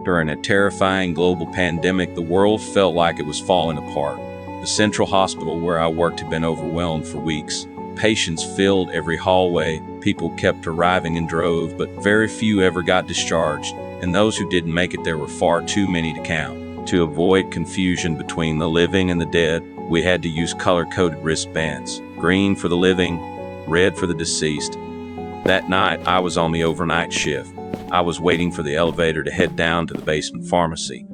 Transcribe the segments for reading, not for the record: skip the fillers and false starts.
During a terrifying global pandemic, the world felt like it was falling apart. The central hospital where I worked had been overwhelmed for weeks. Patients filled every hallway, people kept arriving in droves, but very few ever got discharged, and those who didn't make it there were far too many to count. To avoid confusion between the living and the dead, we had to use color-coded wristbands, green for the living, red for the deceased. That night, I was on the overnight shift. I was waiting for the elevator to head down to the basement pharmacy.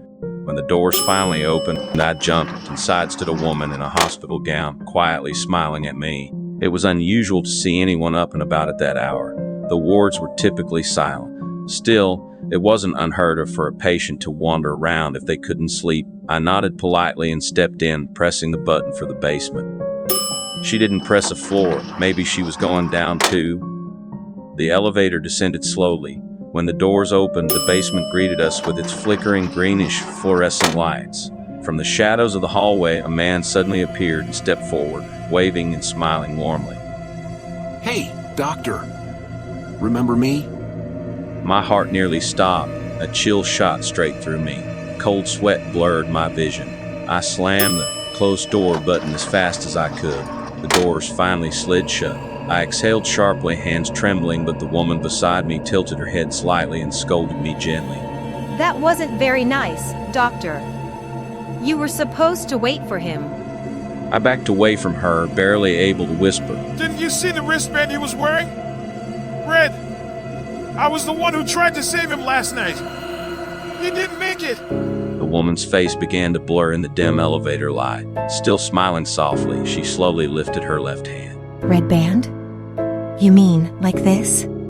When the doors finally opened, I jumped. Inside stood a woman in a hospital gown, quietly smiling at me. It was unusual to see anyone up and about at that hour. The wards were typically silent. Still, it wasn't unheard of for a patient to wander around if they couldn't sleep. I nodded politely and stepped in, pressing the button for the basement. She didn't press a floor. Maybe she was going down too. The elevator descended slowly. When the doors opened, the basement greeted us with its flickering greenish fluorescent lights. From the shadows of the hallway, a man suddenly appeared and stepped forward, waving and smiling warmly. Hey, doctor. Remember me? My heart nearly stopped. A chill shot straight through me. Cold sweat blurred my vision. I slammed the closed door button as fast as I could. The doors finally slid shut. I exhaled sharply, hands trembling, but the woman beside me tilted her head slightly and scolded me gently. That wasn't very nice, Doctor. You were supposed to wait for him. I backed away from her, barely able to whisper. Didn't you see the wristband he was wearing? Red. I was the one who tried to save him last night. He didn't make it. The woman's face began to blur in the dim elevator light. Still smiling softly, she slowly lifted her left hand. Red band? You mean like this?